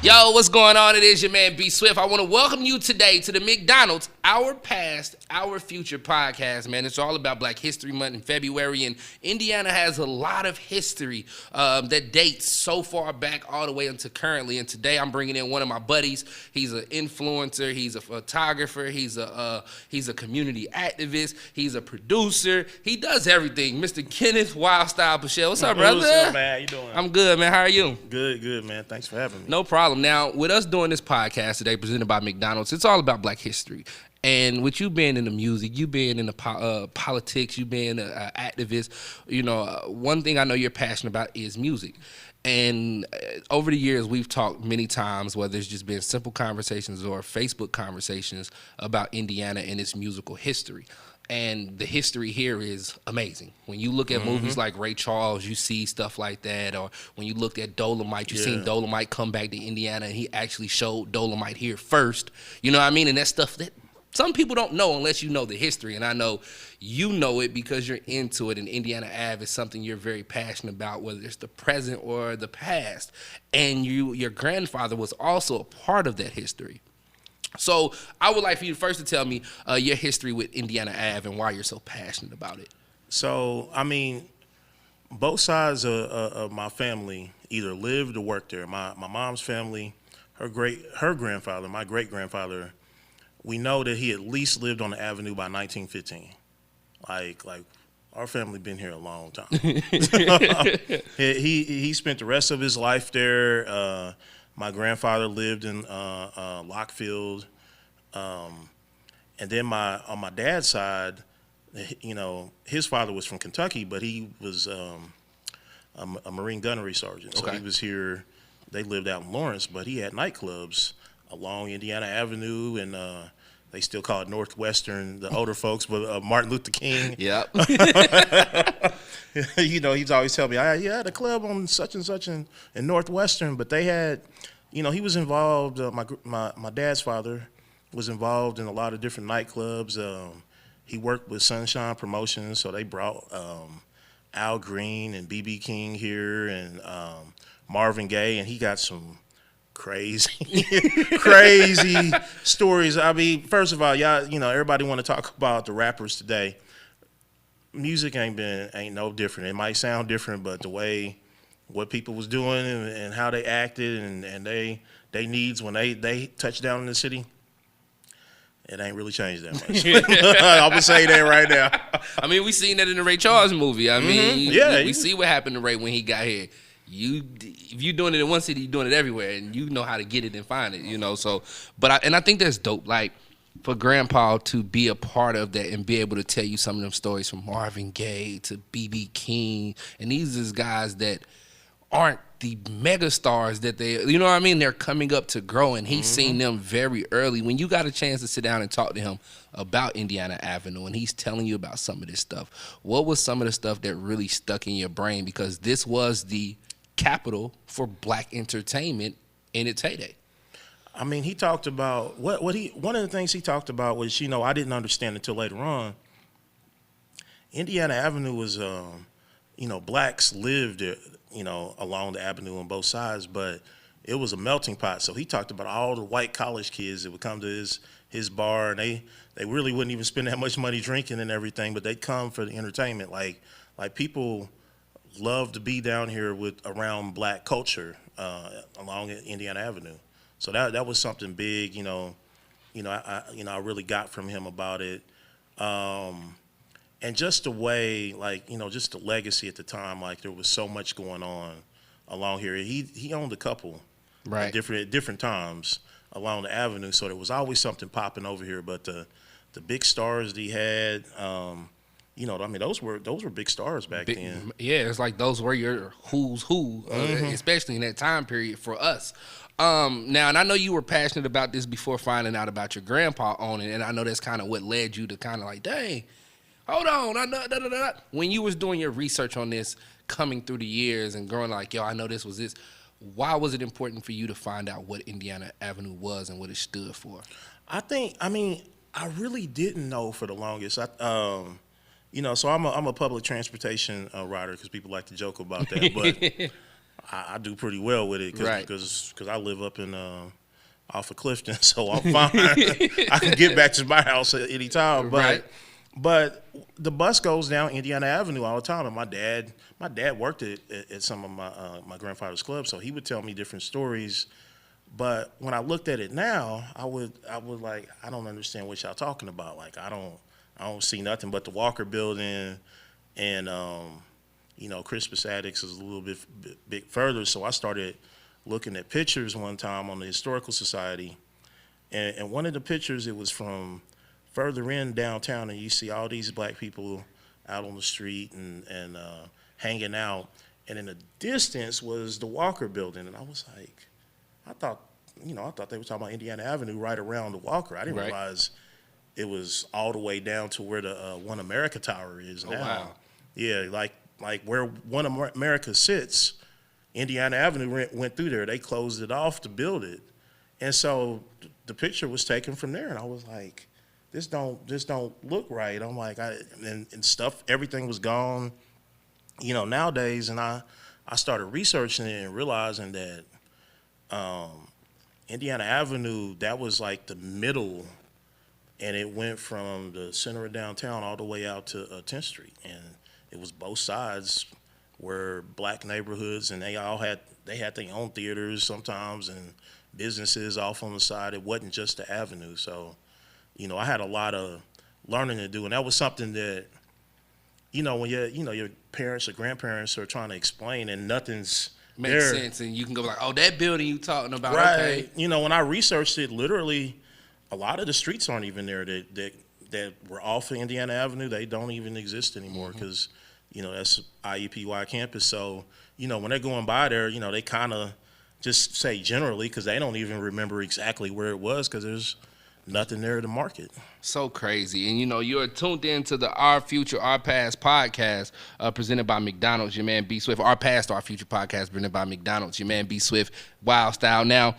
Yo, what's going on? It is your man B Swift. I want to welcome you today to the McDonald's Our Past, Our Future podcast, man. It's all about Black History Month in February, and Indiana has a lot of history that dates so far back all the way into currently. And today I'm bringing in one of my buddies. He's an influencer. He's a photographer. He's a community activist. He's a producer. He does everything. Mr. Kenneth Wildstyle DaProducer. What's up, brother? What's up, man? How you doing? I'm good, man. How are you? Good, man. Thanks for having me. No problem. Now, with us doing this podcast today, presented by McDonald's, it's all about Black history. And with you being in the music, you being in the politics, you being an activist, one thing I know you're passionate about is music. And over the years, we've talked many times, whether it's just been simple conversations or Facebook conversations about Indiana and its musical history. And the history here is amazing. When you look at movies like Ray Charles, you see stuff like that. Or when you looked at Dolomite, you seen Dolomite come back to Indiana, and he actually showed Dolomite here first. You know what I mean? And that's stuff that some people don't know unless you know the history. And I know you know it because you're into it. And Indiana Ave is something you're very passionate about, whether it's the present or the past. And your grandfather was also a part of that history. So I would like for you first to tell me your history with Indiana Ave and why you're so passionate about it. So, I mean, both sides of my family either lived or worked there. My mom's family, her grandfather, my great-grandfather, we know that he at least lived on the avenue by 1915. Like our family been here a long time. He spent the rest of his life there. My grandfather lived in Lockfield, and then on my dad's side, his father was from Kentucky, but he was a Marine gunnery sergeant. So he was here. They lived out in Lawrence, but he had nightclubs along Indiana Avenue, and they still call it Northwestern, the older folks, but Martin Luther King. Yep. He's always telling me, I had a club on such and such in Northwestern, but they had, he was involved, my dad's father was involved in a lot of different nightclubs. He worked with Sunshine Promotions, so they brought Al Green and B.B. King here and Marvin Gaye, and he got some crazy stories. I mean, first of all, y'all, everybody want to talk about the rappers today. Music ain't no different. It might sound different, but the way what people was doing and how they acted and they needs when they touch down in the city, it ain't really changed that much. I'm gonna say that right now. I mean, we seen that in the Ray Charles movie. I mean, we see what happened to Ray when he got here. If you're doing it in one city, you're doing it everywhere, and you know how to get it and find it, So, I think that's dope. Like, for Grandpa to be a part of that and be able to tell you some of them stories from Marvin Gaye to B.B. King, and these is guys that aren't the mega stars that they, you know what I mean? They're coming up to grow, and he's seen them very early. When you got a chance to sit down and talk to him about Indiana Avenue, and he's telling you about some of this stuff, what was some of the stuff that really stuck in your brain? Because this was the capital for Black entertainment in its heyday. I mean, he talked about one of the things he talked about was, I didn't understand until later on. Indiana Avenue was, blacks lived, along the avenue on both sides, but it was a melting pot. So he talked about all the white college kids that would come to his bar, and they really wouldn't even spend that much money drinking and everything, but they'd come for the entertainment. Like people love to be down here around Black culture along Indiana Avenue. So that was something big, I really got from him about it. And just the way, just the legacy at the time, there was so much going on along here. He owned a couple at different times along the avenue, so there was always something popping over here. But the big stars that he had, those were big stars back then. Yeah, it's like those were your who's who, especially in that time period for us. Now, and I know you were passionate about this before finding out about your grandpa owning it, and I know that's kind of what led you to kind of like, dang, hold on, when you was doing your research on this, coming through the years and growing like, yo, I know this was this, why was it important for you to find out what Indiana Avenue was and what it stood for? I really didn't know for the longest. So I'm a public transportation rider because people like to joke about that, but I do pretty well with it Right. because I live up in off of Clifton, so I'm fine. I can get back to my house at any time. Right. But the bus goes down Indiana Avenue all the time, and my dad worked at some of my grandfather's clubs, so he would tell me different stories. But when I looked at it now, I would like, I don't understand what y'all talking about. Like I don't see nothing but the Walker Building, and Crispus Attucks is a little bit further. So I started looking at pictures one time on the Historical Society, and one of the pictures, it was from further in downtown, and you see all these black people out on the street and hanging out, and in the distance was the Walker Building, and I was like, I thought they were talking about Indiana Avenue right around the Walker. I didn't realize it was all the way down to where the One America Tower is now. Wow. Yeah, like where One America sits, Indiana Avenue went through there. They closed it off to build it, and so the picture was taken from there, and I was like, this don't look right. I'm like, and stuff, everything was gone, nowadays. And I started researching it and realizing that Indiana Avenue, that was like the middle, and it went from the center of downtown all the way out to 10th Street, and it was both sides were black neighborhoods, and they had their own theaters sometimes and businesses off on the side. It wasn't just the avenue, so. I had a lot of learning to do, and that was something that, when your parents or grandparents are trying to explain and nothing's Makes there. sense, and you can go like, oh, that building you talking about, Right. okay. When I researched it, literally, a lot of the streets aren't even there that were off of Indiana Avenue. They don't even exist anymore because, that's IUPUI campus. So, when they're going by there, they kind of just say generally because they don't even remember exactly where it was because there's nothing there to market. So crazy. And you're tuned into the Our Future, Our Past podcast presented by McDonald's. Your man B Swift. Our Past, Our Future podcast presented by McDonald's. Your man B Swift, Wildstyle. Now,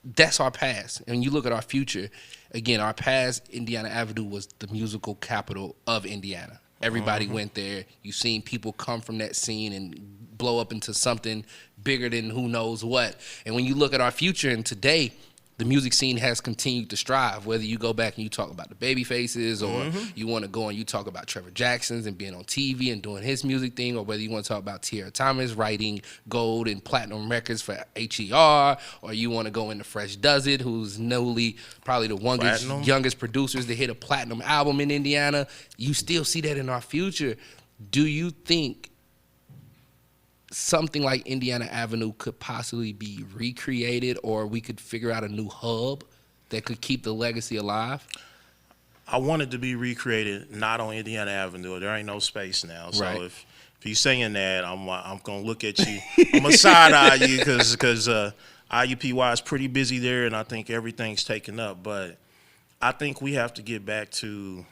that's our past. And when you look at our future, again, our past, Indiana Avenue was the musical capital of Indiana. Everybody went there. You've seen people come from that scene and blow up into something bigger than who knows what. And when you look at our future and today, the music scene has continued to strive, whether you go back and you talk about the Babyfaces or you want to go and you talk about Trevor Jackson's and being on TV and doing his music thing, or whether you want to talk about Tierra Thomas writing gold and platinum records for HER, or you want to go into Fresh Does It, who's probably the youngest producers to hit a platinum album in Indiana. You still see that in our future. Do you think something like Indiana Avenue could possibly be recreated, or we could figure out a new hub that could keep the legacy alive? I want it to be recreated, not on Indiana Avenue. There ain't no space now. So Right. if you're saying that, I'm gonna look at you. I'm gonna side eye you because IUPUI is pretty busy there, and I think everything's taken up. But I think we have to get back to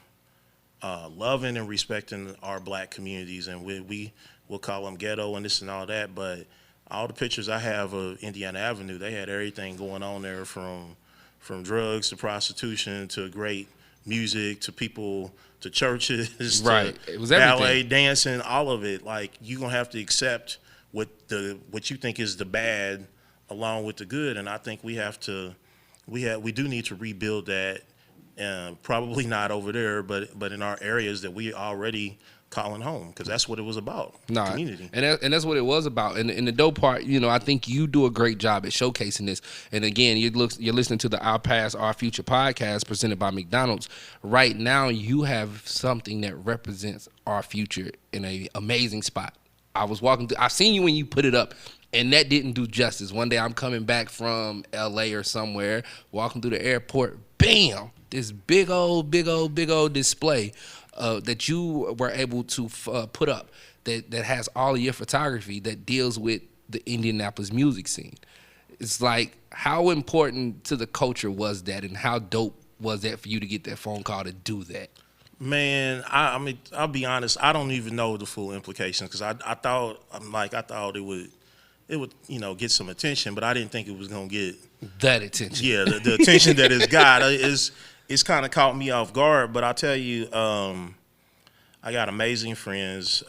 loving and respecting our black communities, and we'll call them ghetto and this and all that, but all the pictures I have of Indiana Avenue, they had everything going on there from drugs to prostitution to great music to people to churches Right. to It was ballet, everything. dancing, all of it. Like you're gonna have to accept what you think is the bad along with the good, and I think we do need to rebuild that. Probably not over there, but in our areas that we already calling home, because that's what it was about. Nah, community. and that's what it was about. And the dope part, I think you do a great job at showcasing this. And again, you're listening to the Our Past, Our Future podcast presented by McDonald's. Right now, you have something that represents our future in an amazing spot. I was walking through. I've seen you when you put it up, and that didn't do justice. One day, I'm coming back from L.A. or somewhere, walking through the airport. Bam! This big old display that you were able to put up that has all of your photography that deals with the Indianapolis music scene. It's like, how important to the culture was that, and how dope was that for you to get that phone call to do that? Man, I mean, I'll be honest. I don't even know the full implications because I thought it would get some attention, but I didn't think it was gonna get that attention. Yeah, the attention that it's got it's kind of caught me off guard. But I'll tell you, I got amazing friends.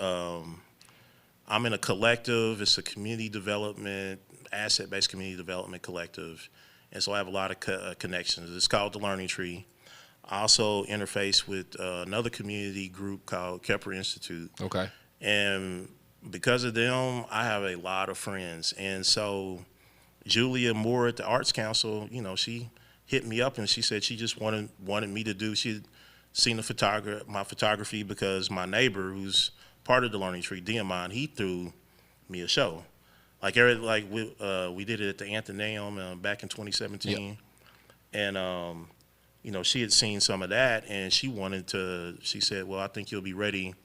I'm in a collective. It's a community development, asset-based community development collective. And so I have a lot of connections. It's called The Learning Tree. I also interface with another community group called Kepler Institute. Okay. And because of them, I have a lot of friends. And so Julia Moore at the Arts Council, you know, she hit me up and she said she just wanted me to do, she'd seen my photography because my neighbor, who's part of the Learning Tree, Diamond, he threw me a show. We did it at the Athenaeum back in 2017. Yep. And, you know, she had seen some of that and she said, well, I think you'll be ready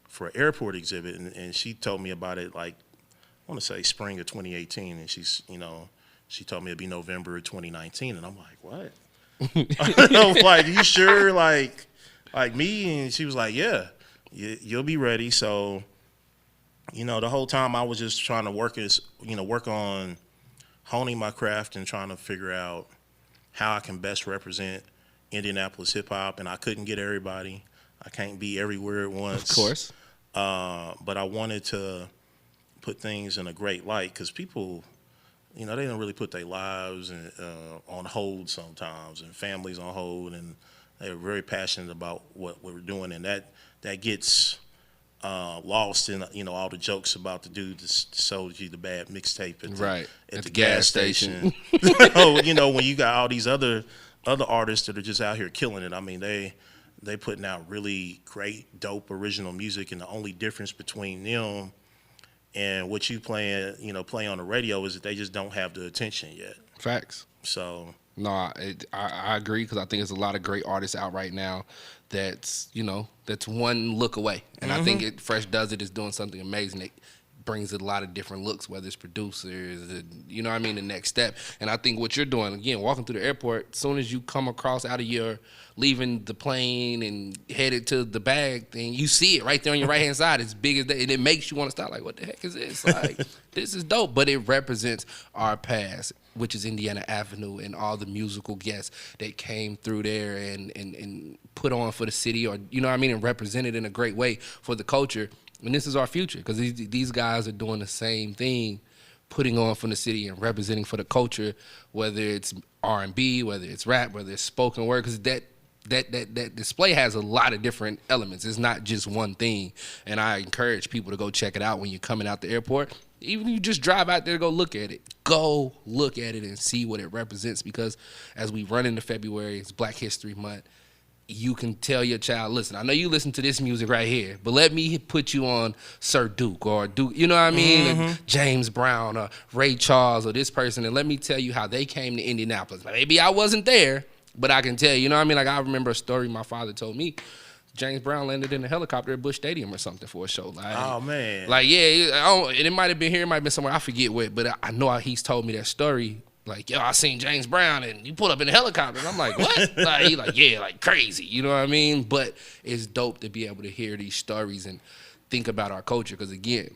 for an airport exhibit. And she told me about it, like, I want to say spring of 2018. And she told me it'd be November of 2019. And I'm like, what? I'm like, you sure? Like me? And she was like, yeah, you'll be ready. So, you know, the whole time I was just trying to work on honing my craft and trying to figure out how I can best represent Indianapolis hip hop. And I couldn't get everybody. I can't be everywhere at once. Of course. But I wanted to put things in a great light because people, you know, they don't really put their lives on hold sometimes, and families on hold, and they're very passionate about what we're doing, and that gets lost in, you know, all the jokes about the dude that sold you the bad mixtape at the gas station. You know, when you got all these other artists that are just out here killing it. I mean, they putting out really great, dope, original music, and the only difference between them and what you play on the radio is that they just don't have the attention yet. Facts. So no, I agree, because I think there's a lot of great artists out right now that's one look away, and I think Fresh Does It is doing something amazing. It brings a lot of different looks, whether it's producers, you know what I mean, the next step. And I think what you're doing, again, walking through the airport, as soon as you come across out of leaving the plane and headed to the bag thing, you see it right there on your right-hand side, as big as that, and it makes you want to stop, like, what the heck is this? Like, this is dope. But it represents our past, which is Indiana Avenue, and all the musical guests that came through there and put on for the city, or, you know what I mean, and represented in a great way for the culture. And this is our future, because these guys are doing the same thing, putting on for the city and representing for the culture, whether it's R&B, whether it's rap, whether it's spoken word, because that display has a lot of different elements. It's not just one thing. And I encourage people to go check it out when you're coming out the airport. Even if you just drive out there to go look at it, go look at it and see what it represents, because as we run into February, it's Black History Month. You can tell your child, listen, I know you listen to this music right here, but let me put you on Sir Duke, or Duke, you know what I mean? Or James Brown, or Ray Charles, or this person, and let me tell you how they came to Indianapolis. Maybe I wasn't there, but I can tell you, you know what I mean? Like, I remember a story my father told me. James Brown landed in a helicopter at Busch Stadium or something for a show. Like, oh, man. Like, yeah, and it might have been here, it might have been somewhere, I forget what, but I know he's told me that story. Like, yo, I seen James Brown and you pulled up in a helicopter. And I'm like, what? Like, he like, yeah, like crazy. You know what I mean? But it's dope to be able to hear these stories and think about our culture. Because, again,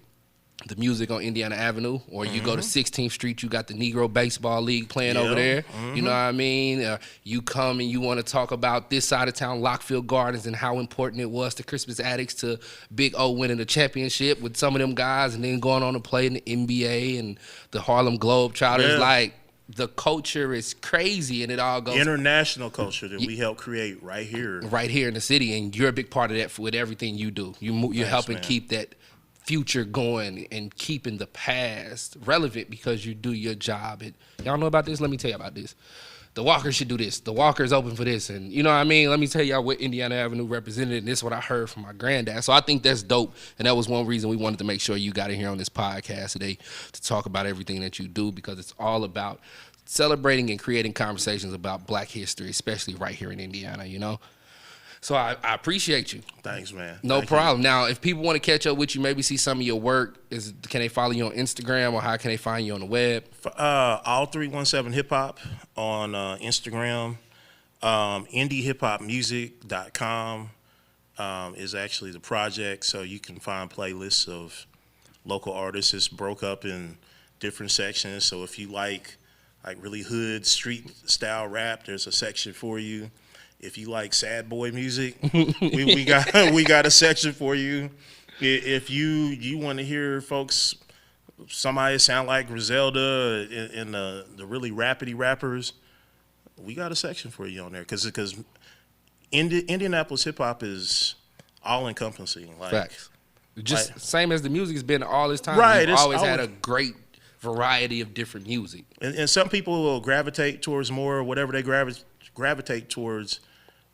the music on Indiana Avenue, or you go to 16th Street, you got the Negro Baseball League playing over there. You know what I mean? You come and you want to talk about this side of town, Lockfield Gardens, and how important it was to Crispus Attucks, to Big O winning the championship with some of them guys, and then going on to play in the NBA and the Harlem Globetrotters. Yeah. Like, the culture is crazy, and it all goes international culture that we help create right here in the city, and you're a big part of that with everything you do. You're helping keep that future going and keeping the past relevant, because you do your job. Y'all know about this? Let me tell you about this. The Walkers should do this. The Walkers open for this, and you know what I mean? Let me tell y'all what Indiana Avenue represented, and this is what I heard from my granddad. So I think that's dope, and that was one reason we wanted to make sure you got in here on this podcast today to talk about everything that you do, because it's all about celebrating and creating conversations about Black history, especially right here in Indiana, you know? So I appreciate you. Thanks, man. No problem. Now, if people want to catch up with you, maybe see some of your work, can they follow you on Instagram, or how can they find you on the web? All 317 Hip Hop on Instagram. IndieHipHopMusic.com is actually the project, so you can find playlists of local artists. It's broke up in different sections, so if you like really hood street style rap, there's a section for you. If you like sad boy music, we got a section for you. If you want to hear folks, somebody sound like Griselda and the really rapidy rappers, we got a section for you on there because Indianapolis hip hop is all encompassing. Like, Facts. Just same as the music's been all this time. Right, You've always had a great variety of different music. And some people will gravitate towards more, whatever they gravitate towards.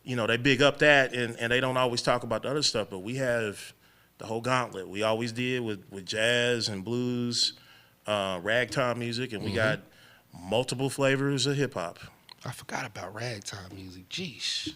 You know, they big up that, and they don't always talk about the other stuff. But we have the whole gauntlet. We always did with jazz and blues, ragtime music, and we got multiple flavors of hip hop. I forgot about ragtime music. Jeez.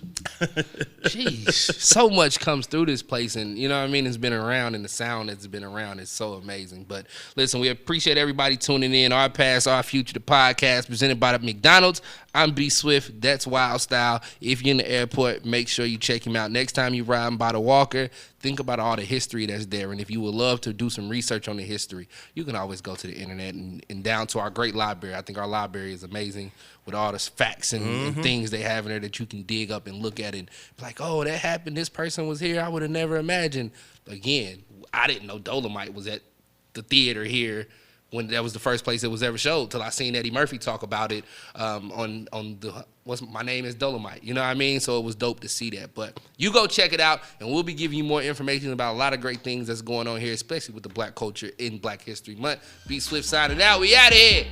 So much comes through this place, and you know what I mean? It's been around, and the sound that's been around is so amazing. But listen, we appreciate everybody tuning in. Our Past, Our Future, the podcast presented by the McDonald's. I'm B Swift. That's Wildstyle. If you're in the airport, make sure you check him out. Next time you riding by the Walker, think about all the history that's there. And if you would love to do some research on the history, you can always go to the internet and down to our great library. I think our library is amazing with all the facts and things they have in there that you can dig up and look at and be like, oh, that happened. This person was here. I would have never imagined. Again, I didn't know Dolomite was at the theater here when that was the first place it was ever showed till I seen Eddie Murphy talk about it on the My Name is Dolomite. You know what I mean? So it was dope to see that. But you go check it out, and we'll be giving you more information about a lot of great things that's going on here, especially with the black culture in Black History Month. B Swift signing out. We out of here.